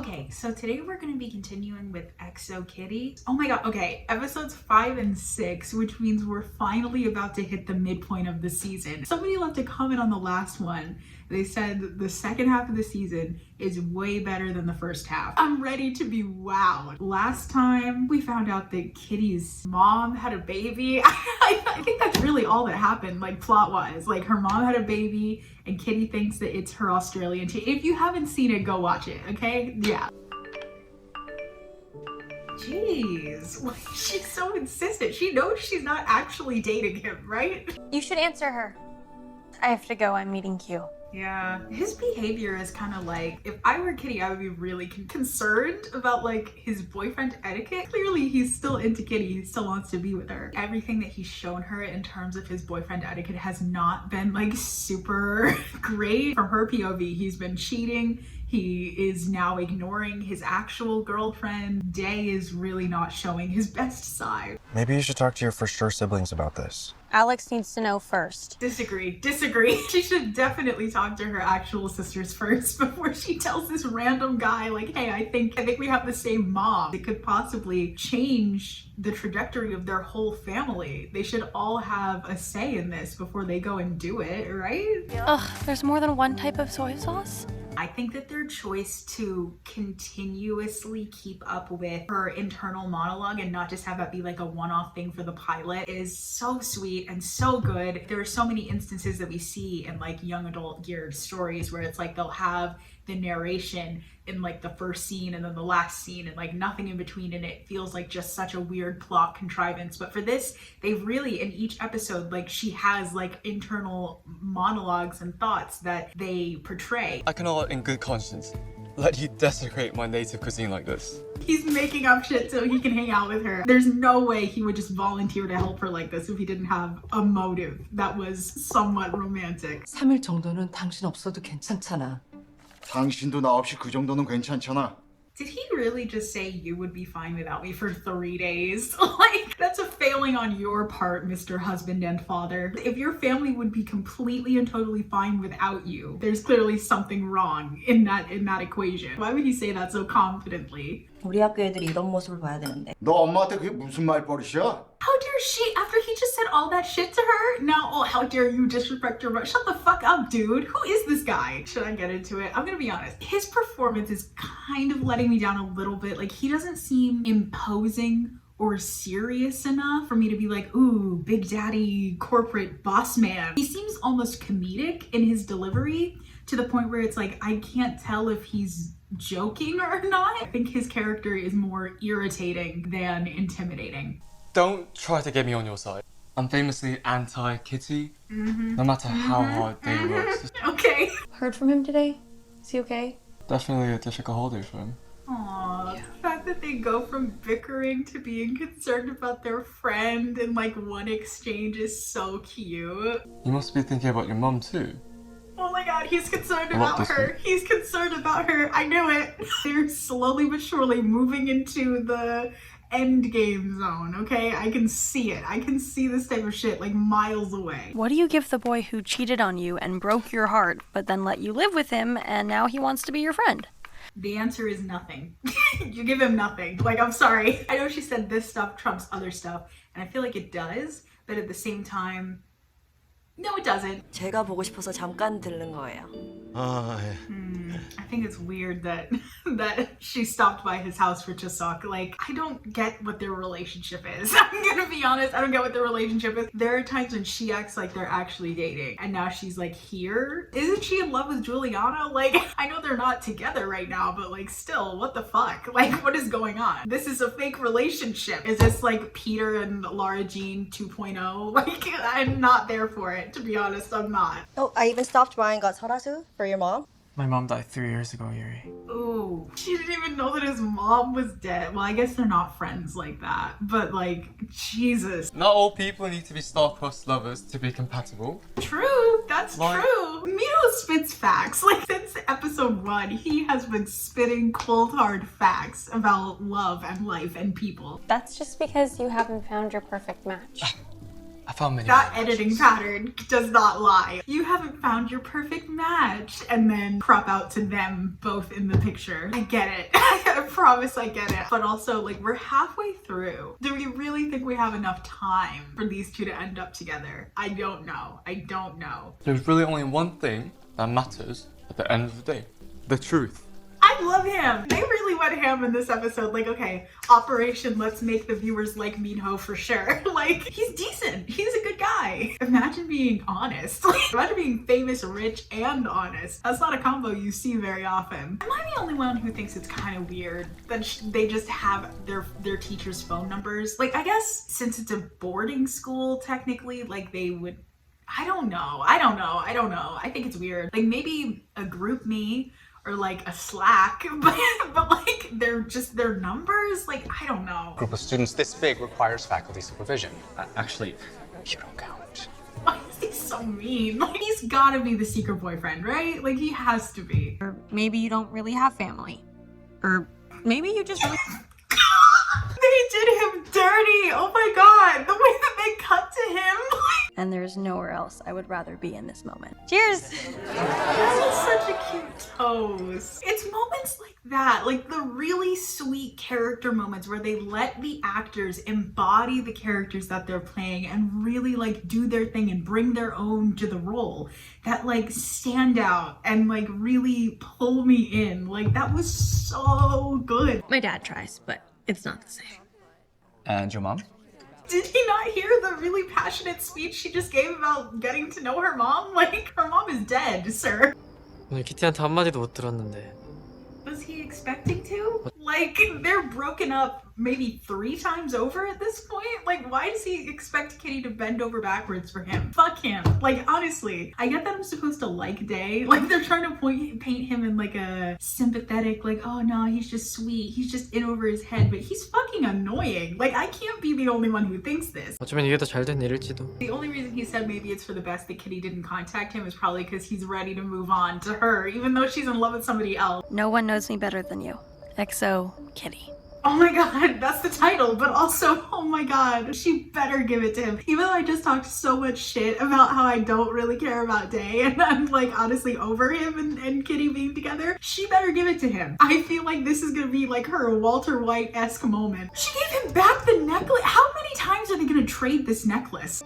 Okay, so today we're going to be continuing with EXO Kitty. Oh my god, okay, episodes 5 and 6, which means we're finally about to hit the midpoint of the season. Somebody left a comment on the last one. They said the second half of the season is way better than the first half. I'm ready to be wowed. Last time we found out that Kitty's mom had a baby. I think that's really all that happened, like plot-wise. Like her mom had a baby and Kitty thinks that it's her Australian teen. If you haven't seen it, go watch it, okay? Yeah. Jeez, why is she so insistent? She knows she's not actually dating him, right? You should answer her. I have to go, I'm meeting Q. Yeah, his behavior is kind of like, if I were Kitty, I would be really concerned about like his boyfriend etiquette. Clearly he's still into Kitty, he still wants to be with her. Everything that he's shown her in terms of his boyfriend etiquette has not been like super great. From her POV, he's been cheating. He is now ignoring his actual girlfriend. Day is really not showing his best side. Maybe you should talk to your for sure siblings about this. Alex needs to know first. Disagree. She should definitely talk to her actual sisters first before she tells this random guy like, hey, I think we have the same mom. It could possibly change the trajectory of their whole family. They should all have a say in this before they go and do it, right? Ugh, there's more than one type of soy sauce? I think that their choice to continuously keep up with her internal monologue and not just have that be like a one-off thing for the pilot is so sweet and so good. There are so many instances that we see in like young adult geared stories where it's like they'll have the narration in like the first scene and then the last scene and like nothing in between, and it feels like just such a weird plot contrivance. But for this, they've really, in each episode, like she has like internal monologues and thoughts that they portray. I cannot in good conscience let you desecrate my native cuisine like this. He's making up shit so he can hang out with her. There's no way he would just volunteer to help her like this if he didn't have a motive that was somewhat romantic. 3일 정도는 당신 없어도 괜찮잖아. 당신도 나 없이 그 정도는 괜찮잖아. Did he really just say you would be fine without me for 3 days? Like, that's a failing on your part, Mr. Husband and Father. If your family would be completely and totally fine without you, there's clearly something wrong in that equation. Why would he say that so confidently? 우리 학교 애들이 이런 모습을 봐야 되는데. 너 엄마한테 그게 무슨 말버릇이야? How dare she, after he just said all that shit to her? Now, oh, how dare you disrespect your mother? Shut the fuck up, dude. Who is this guy? Should I get into it? I'm gonna be honest. His performance is kind of letting me down a little bit. Like, he doesn't seem imposing or serious enough for me to be like, ooh, big daddy corporate boss man. He seems almost comedic in his delivery to the point where it's like, I can't tell if he's joking or not. I think his character is more irritating than intimidating. Don't try to get me on your side. I'm famously anti-Kitty, no matter how hard they work. Okay. Heard from him today? Is he okay? Definitely a difficult holiday for him. Aww, the fact that they go from bickering to being concerned about their friend in like one exchange is so cute. You must be thinking about your mum too. Oh my god, he's concerned I love about this her. one. He's concerned about her. I knew it. They're slowly but surely moving into the end game zone, okay? I can see it. I can see this type of shit like miles away. What do you give the boy who cheated on you and broke your heart, but then let you live with him and now he wants to be your friend? The answer is nothing. You give him nothing. Like, I'm sorry. I know she said this stuff trumps other stuff, and I feel like it does, but at the same time, no, it doesn't. 제가 보고 싶어서 잠깐 들른 거예요. 아, I think it's weird that she stopped by his house for Chuseok. Like, I don't get what their relationship is. I'm gonna be honest, I don't get what their relationship is. There are times when she acts like they're actually dating, and now she's like here. Isn't she in love with Juliana? Like, I know they're not together right now, but like still, what the fuck? Like, what is going on? This is a fake relationship. Is this like Peter and Laura Jean 2.0? Like, I'm not there for it, to be honest, I'm not. Oh, I even stopped by and got 설화수 for your mom. My mom died 3 years ago, Yuri. Ooh, she didn't even know that his mom was dead. Well, I guess they're not friends like that, but like, Jesus. Not all people need to be star-crossed lovers to be compatible. True, that's Like- true. Mito spits facts. Like, since episode 1, he has been spitting cold hard facts about love and life and people. That's just because you haven't found your perfect match. I found many. That matches. editing pattern does not lie. You haven't found your perfect match. And then crop out to them both in the picture. I get it. I promise I get it. But also, like, we're halfway through. Do we really think we have enough time for these two to end up together? I don't know. I don't know. There's really only one thing that matters at the end of the day. The truth. I love him. They really went ham in this episode. Like, okay, Operation Let's Make the Viewers Like Minho for sure. Like, he's decent. He's a good guy. Imagine being honest. Like, imagine being famous, rich, and honest. That's not a combo you see very often. Am I the only one who thinks it's kind of weird that they just have their teachers' phone numbers? Like, I guess since it's a boarding school, technically, like, they would... I don't know. I think it's weird. Like, maybe a group me or like a Slack, but like they're just their numbers. Like, I don't know. A group of students this big requires faculty supervision. Actually, you don't count. Why is he so mean? Like, he's gotta be the secret boyfriend, right? Like, he has to be. Or maybe you don't really have family. Or maybe you just really... They did him dirty. Oh my god, the way that they cut to him. And there's nowhere else I would rather be in this moment. Cheers! That was such a cute toast. It's moments like that, like the really sweet character moments where they let the actors embody the characters that they're playing and really like do their thing and bring their own to the role, that like stand out and like really pull me in. Like, that was so good. My dad tries, but it's not the same. And your mom? Did he not hear the really passionate speech she just gave about getting to know her mom? Like, her mom is dead, sir. 오늘 키티한테 한마디도 못 들었는데. Was he expecting to? Like, they're broken up maybe 3 times over at this point? Like, why does he expect Kitty to bend over backwards for him? Fuck him. Like, honestly, I get that I'm supposed to like Day. Like, they're trying to paint him in like a sympathetic, like, oh no, he's just sweet. He's just in over his head, but he's fucking annoying. Like, I can't be the only one who thinks this. 어쩌면 이게 더 잘된 일일지도. The only reason he said maybe it's for the best that Kitty didn't contact him is probably because he's ready to move on to her, even though she's in love with somebody else. No one knows me better than you. XO Kitty. Oh my god, that's the title, but also, oh my god, she better give it to him. Even though I just talked so much shit about how I don't really care about Day and I'm like honestly over him and Kitty being together, she better give it to him. I feel like this is gonna be like her Walter White-esque moment. She gave him back the necklace. How many times are they gonna trade this necklace?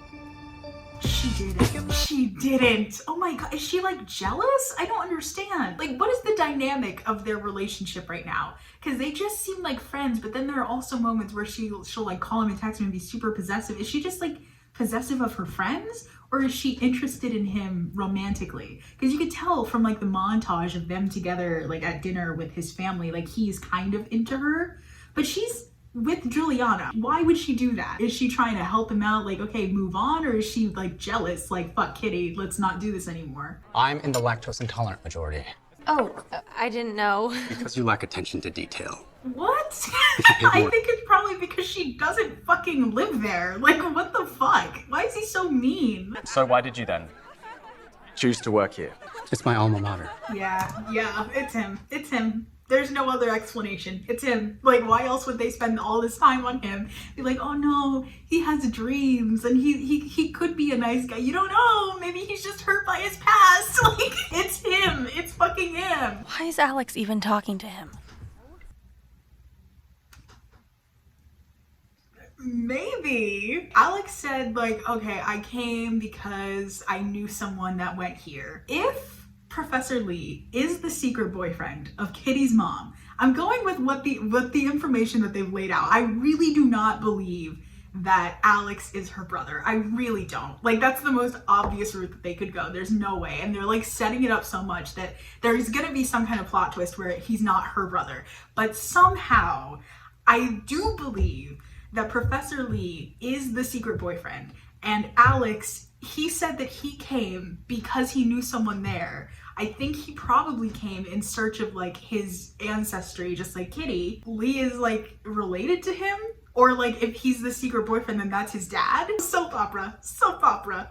She didn't. She didn't. Oh my god, is she like jealous? I don't understand. Like, what is the dynamic of their relationship right now? Because they just seem like friends, but then there are also moments where she'll like call him and text him and be super possessive. Is she just like possessive of her friends? Or is she interested in him romantically? Because you could tell from like the montage of them together like at dinner with his family, like he's kind of into her, but she's with Juliana. Why would she do that? Is she trying to help him out, like, okay, move on? Or is she like jealous, like, fuck Kitty, let's not do this anymore? I'm in the lactose intolerant majority. Oh, I didn't know. Because you lack attention to detail. What? I think it's probably because she doesn't fucking live there. Like, what the fuck? Why is he so mean? So why did you then choose to work here? It's my alma mater. Yeah, it's him. It's him. There's no other explanation. It's him. Like, why else would they spend all this time on him? Be like, oh no, he has dreams and he could be a nice guy. You don't know. Maybe he's just hurt by his past. Like, it's him. It's fucking him. Why is Alex even talking to him? Maybe. Alex said, like, okay, I came because I knew someone that went here. If Professor Lee is the secret boyfriend of Kitty's mom, I'm going with what the information that they've laid out. I really do not believe that Alex is her brother. I really don't. Like, that's the most obvious route that they could go. There's no way. And they're like setting it up so much that there's gonna be some kind of plot twist where he's not her brother. But somehow, I do believe that Professor Lee is the secret boyfriend, and Alex, he said that he came because he knew someone there. I think he probably came in search of like his ancestry, just like Kitty. Lee is like related to him. Or like if he's the secret boyfriend, then that's his dad. Soap opera, soap opera.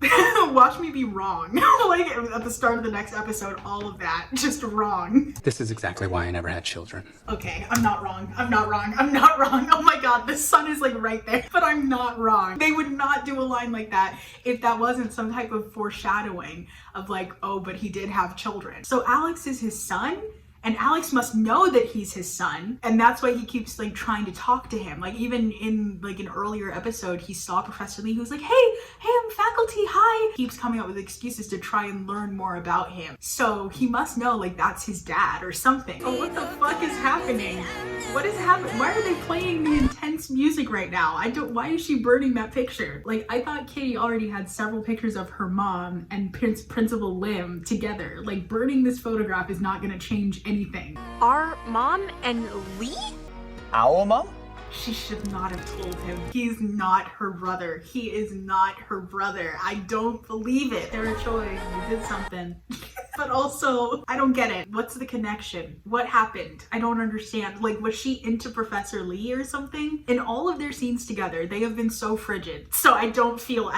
Watch me be wrong. Like at the start of the next episode, all of that, just wrong. This is exactly why I never had children. Okay, I'm not wrong. I'm not wrong. I'm not wrong. Oh my god, the sun is like right there. But I'm not wrong. They would not do a line like that if that wasn't some type of foreshadowing of like, oh, but he did have children. So Alex is his son? And Alex must know that he's his son, and that's why he keeps like trying to talk to him. Like even in like an earlier episode, he saw Professor Lee, who was like, hey, I'm faculty, hi. Keeps coming up with excuses to try and learn more about him. So he must know like that's his dad or something. Oh, what the fuck is happening? What is happening? Why are they playing the intense music right now? Why is she burning that picture? Like I thought Kitty already had several pictures of her mom and Principal Lim together. Like burning this photograph is not gonna change anything. Our mom and Lee? Our mom? She should not have told him. He's not her brother. He is not her brother. I don't believe it. Sarah Choi, you did something. But also, I don't get it. What's the connection? What happened? I don't understand. Like, was she into Professor Lee or something? In all of their scenes together, they have been so frigid. So I don't feel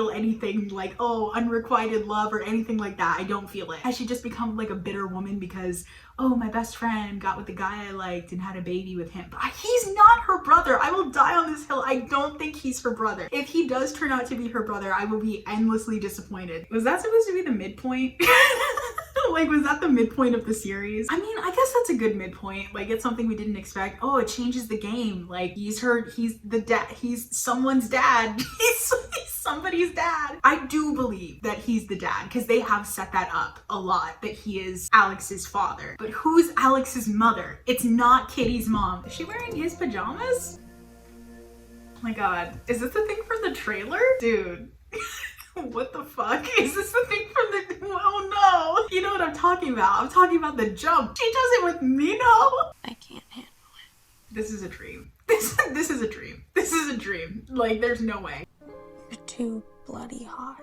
anything like, oh, unrequited love or anything like that. I don't feel it. Has she just become like a bitter woman because, oh, my best friend got with the guy I liked and had a baby with him? But he's not her brother. I will die on this hill. I don't think he's her brother. If he does turn out to be her brother, I will be endlessly disappointed. Was that supposed to be the midpoint? Like, was that the midpoint of the series? I mean, I guess that's a good midpoint. Like, it's something we didn't expect. Oh, it changes the game. Like, he's the dad. He's someone's dad. He's somebody's dad. I do believe that he's the dad because they have set that up a lot, that he is Alex's father. But who's Alex's mother? It's not Kitty's mom. Is she wearing his pajamas? Oh my god. Is this the thing from the trailer? Dude. What the fuck? Is this the thing from the... Oh no! You know what I'm talking about. I'm talking about the jump. She does it with Mino! I can't handle it. This is a dream. This is a dream. This is a dream. Like, there's no way. You're too bloody hot.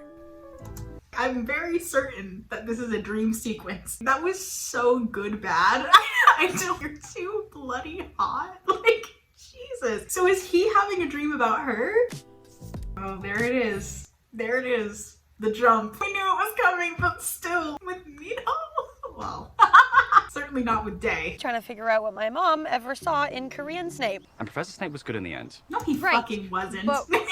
I'm very certain that this is a dream sequence. That was so good bad. I don't... You're too bloody hot. Like, Jesus. So is he having a dream about her? Oh, there it is. There it is. The jump. We knew it was coming, but still. With Mino? Well, certainly not with Day. Trying to figure out what my mom ever saw in Korean Snape. And Professor Snape was good in the end. No, he Right, fucking wasn't. but- No,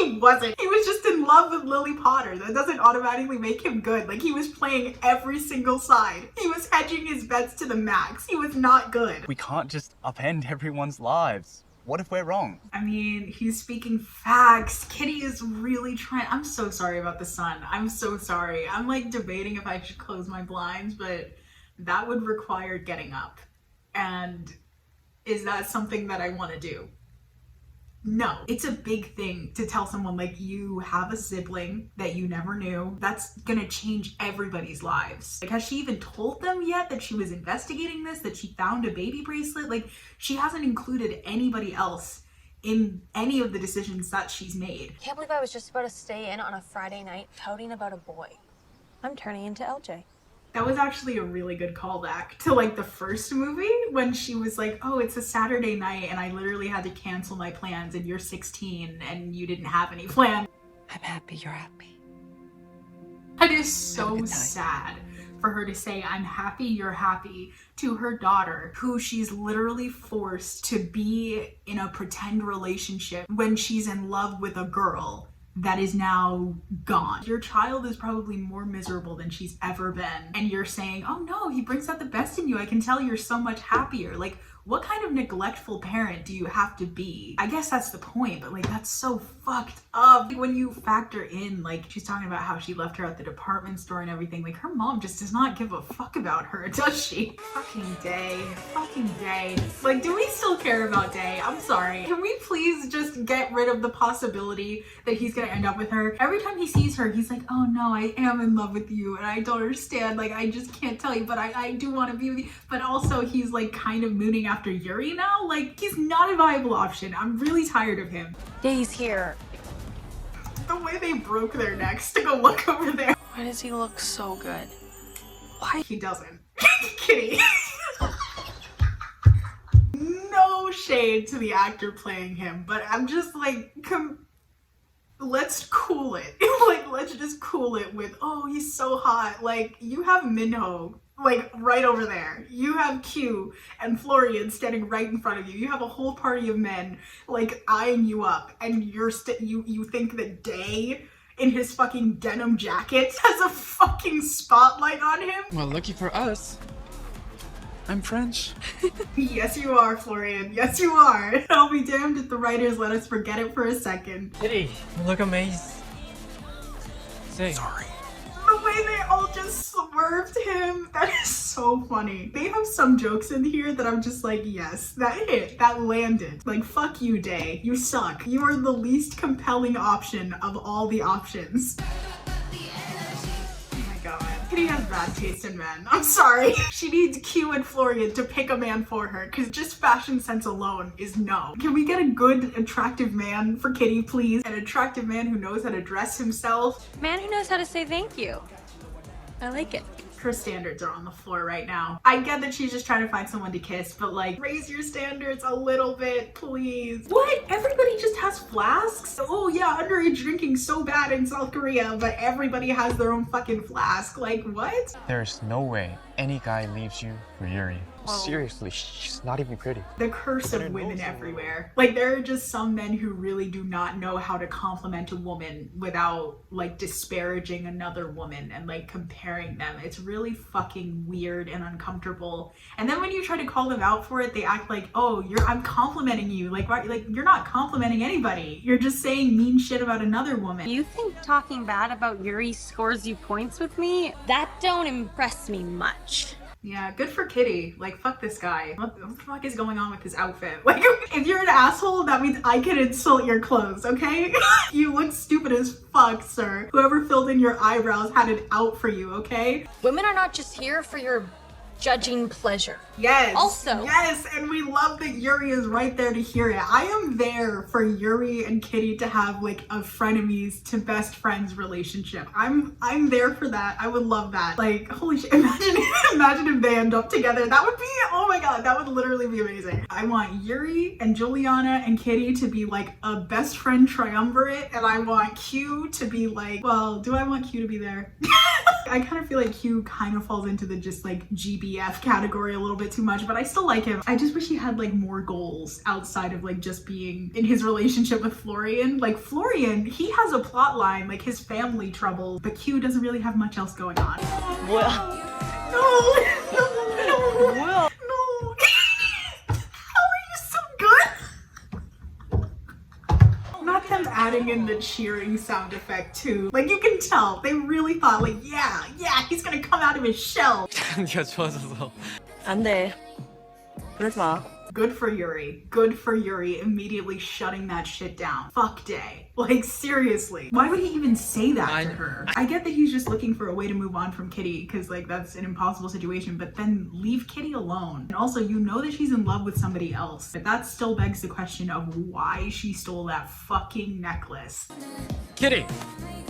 he wasn't. He was just in love with Lily Potter. That doesn't automatically make him good. Like, he was playing every single side. He was hedging his bets to the max. He was not good. We can't just upend everyone's lives. What if we're wrong? I mean, he's speaking facts. Kitty is really trying. I'm so sorry about the sun. I'm so sorry. I'm like debating if I should close my blinds, but that would require getting up. And is that something that I want to do? No. It's a big thing to tell someone like, you have a sibling that you never knew. That's gonna change everybody's lives. Like, has she even told them yet that she was investigating this, that she found a baby bracelet? Like, she hasn't included anybody else in any of the decisions that she's made. Can't believe I was just about to stay in on a Friday night pouting about a boy. I'm turning into LJ. That was actually a really good callback to like the first movie when she was like, oh, it's a Saturday night and I literally had to cancel my plans and you're 16 and you didn't have any plans. I'm happy you're happy. It is Have a so good time. sad for her to say, I'm happy you're happy, to her daughter, who she's literally forced to be in a pretend relationship when she's in love with a girl that is now gone. Your child is probably more miserable than she's ever been. And you're saying, oh no, he brings out the best in you. I can tell you're so much happier. Like, what kind of neglectful parent do you have to be? I guess that's the point, but like, that's so fucked up. When you factor in, like, she's talking about how she left her at the department store and everything. Like, her mom just does not give a fuck about her, does she? Fucking Day. Fucking Day. Like, do we still care about Day? I'm sorry. Can we please just get rid of the possibility that he's gonna end up with her? Every time he sees her, he's like, oh no, I am in love with you and I don't understand. Like, I just can't tell you, but I do want to be with you. But also, he's like kind of mooning after Yuri now. Like, he's not a viable option. I'm really tired of him. Day's here. The way they broke their necks to go look over there. Why does he look so good? Why? He doesn't. Kitty. No shade to the actor playing him, but I'm just like, let's cool it. Like, let's just cool it with, oh, he's so hot. Like, you have Minho, like, right over there. You have Q and Florian standing right in front of you. You have a whole party of men, like, eyeing you up, and you think that Day in his fucking denim jacket has a fucking spotlight on him? Well, lucky for us, I'm French. Yes, you are, Florian. Yes, you are. I'll be damned if the writers let us forget it for a second. Kitty, you look amazed. Say. Sorry. The way they all just swerved him, that is so funny. They have some jokes in here that I'm just like, yes, that hit, that landed. Like, fuck you, Day. You suck. You are the least compelling option of all the options. Oh my god. Kitty has bad taste in men. I'm sorry. She needs Q and Florian to pick a man for her, because just fashion sense alone is no. Can we get a good, attractive man for Kitty, please? An attractive man who knows how to dress himself. Man who knows how to say thank you. I like it. Her standards are on the floor right now. I get that she's just trying to find someone to kiss, but like, raise your standards a little bit, please. What? Everybody just has flasks? Oh yeah, underage drinking so bad in South Korea, but everybody has their own fucking flask. Like, what? There's no way any guy leaves you for Yuri. Seriously, she's not even pretty. The curse of women everywhere. Like, there are just some men who really do not know how to compliment a woman without like disparaging another woman and like comparing them. It's really fucking weird and uncomfortable. And then when you try to call them out for it, they act like, oh, I'm complimenting you. Like, why? Like, you're not complimenting anybody. You're just saying mean shit about another woman. You think talking bad about Yuri scores you points with me? That don't impress me much. Yeah, good for Kitty. Like, fuck this guy. What the fuck is going on with his outfit? Like, if you're an asshole, that means I can insult your clothes, okay? You look stupid as fuck, sir. Whoever filled in your eyebrows had it out for you, okay? Women are not just here for your judging pleasure. Yes. Also- Yes, and we love that Yuri is right there to hear it. I am there for Yuri and Kitty to have like a frenemies to best friends relationship. I'm there for that. I would love that. Like, holy shit, imagine if they end up together. That would be, oh my god, that would literally be amazing. I want Yuri and Juliana and Kitty to be like a best friend triumvirate, and I want Q to be like, well, do I want Q to be there? I kind of feel like Q kind of falls into the just like GBF category a little bit too much, but I still like him. I just wish he had like more goals outside of like just being in his relationship with Florian. Like, Florian, he has a plot line, like his family troubles, but Q doesn't really have much else going on. 뭐야? No! No! No! How are you so good? Not them adding in the cheering sound effect too. Like, you can tell they really thought like, yeah, he's gonna come out of his shell. 네가 좋아져서. 안 돼. 그러지 마. Good for Yuri. Good for Yuri immediately shutting that shit down. Fuck Day. Like, seriously. Why would he even say that to her? I get that he's just looking for a way to move on from Kitty because, like, that's an impossible situation, but then leave Kitty alone. And also, you know that she's in love with somebody else. But that still begs the question of why she stole that fucking necklace. Kitty!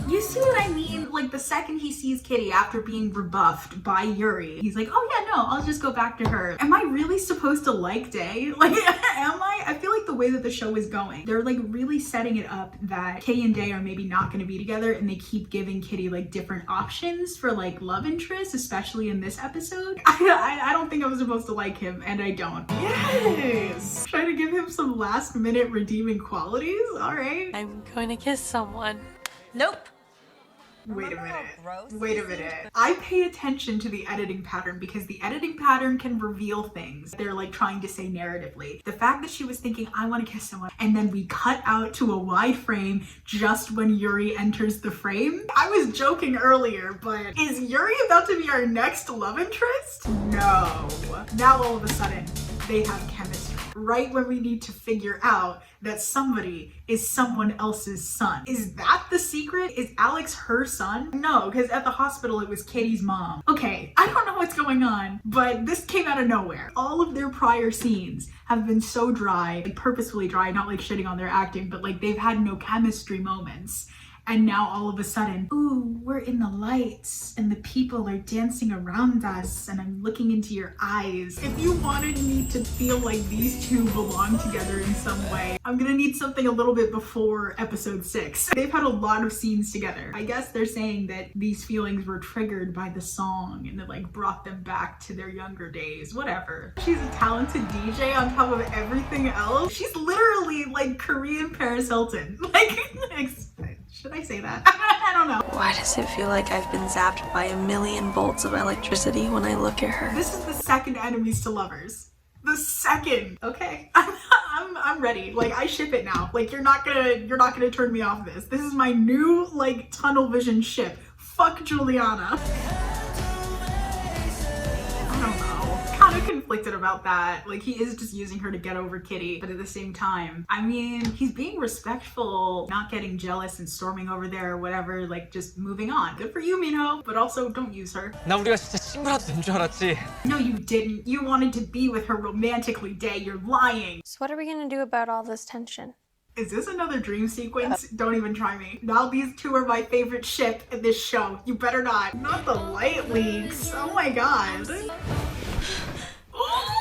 You see what I mean? Like, the second he sees Kitty after being rebuffed by Yuri, he's like, oh yeah, no, I'll just go back to her. Am I really supposed to like Day? Like, am I? I feel like the way that the show is going, they're like really setting it up that Kay and Day are maybe not going to be together, and they keep giving Kitty like different options for like love interests, especially in this episode. I don't think I was supposed to like him, and I don't. Yes! Trying to give him some last minute redeeming qualities? All right. I'm going to kiss someone. Nope. Wait a minute. I pay attention to the editing pattern because the editing pattern can reveal things they're like trying to say narratively. The fact that she was thinking, I want to kiss someone, and then we cut out to a wide frame just when Yuri enters the frame. I was joking earlier, but is Yuri about to be our next love interest? No. Now all of a sudden, they have chemistry. Right when we need to figure out that somebody is someone else's son. Is that the secret? Is Alex her son? No, because at the hospital it was Kitty's mom. Okay, I don't know what's going on, but this came out of nowhere. All of their prior scenes have been so dry, like purposefully dry, not like shitting on their acting, but like they've had no chemistry moments. And now all of a sudden, ooh, we're in the lights and the people are dancing around us and I'm looking into your eyes. If you wanted me to feel like these two belong together in some way, I'm gonna need something a little bit before episode 6. They've had a lot of scenes together. I guess they're saying that these feelings were triggered by the song and it like brought them back to their younger days, whatever. She's a talented DJ on top of everything else. She's literally like Korean Paris Hilton. Like, should I say that? I don't know. Why does it feel like I've been zapped by a million bolts of electricity when I look at her? This is the second enemies to lovers. The second. Okay. I'm ready. Like, I ship it now. Like, you're not gonna turn me off this. This is my new like tunnel vision ship. Fuck Juliana. I don't know. Kind of conflicted about that. Like, he is just using her to get over Kitty, but at the same time, I mean, he's being respectful, not getting jealous and storming over there or whatever, like just moving on. Good for you, Minho, but also don't use her. 나 우리가 진짜 친구라도 된 줄 알았지. No, you didn't. You wanted to be with her romantically, Day. You're lying. So what are we gonna do about all this tension? Is this another dream sequence? Don't even try me. Now these two are my favorite ship in this show. You better not. Not the light leaks. Oh my god. Oh,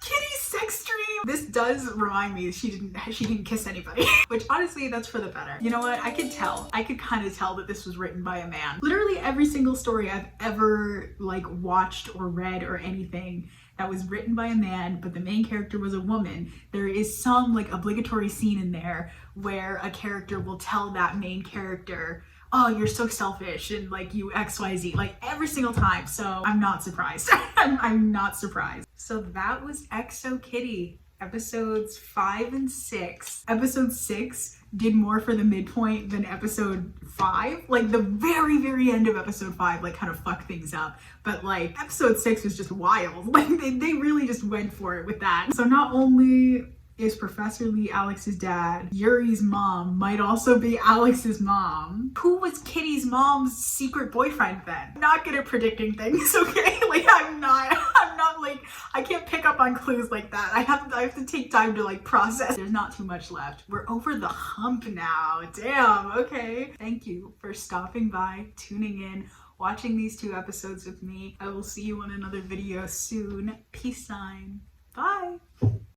Kitty's sex dream. This does remind me she didn't kiss anybody. Which honestly, that's for the better. You know what? I could kind of tell that this was written by a man. Literally every single story I've ever like watched or read or anything that was written by a man, but the main character was a woman, there is some like obligatory scene in there where a character will tell that main character, oh, you're so selfish and like you XYZ, like every single time. So I'm not surprised. I'm not surprised. So that was EXO Kitty, episodes 5 and 6. Episode 6 did more for the midpoint than episode 5. Like the very, very end of episode 5 like kind of fucked things up. But like episode 6 was just wild. Like they really just went for it with that. So not only is Professor Lee Alex's dad, Yuri's mom might also be Alex's mom. Who was Kitty's mom's secret boyfriend then? I'm not good at predicting things, okay? Like I'm not like, I can't pick up on clues like that. I have to take time to like process. There's not too much left. We're over the hump now. Damn, okay. Thank you for stopping by, tuning in, watching these 2 episodes with me. I will see you on another video soon. Peace sign. Bye.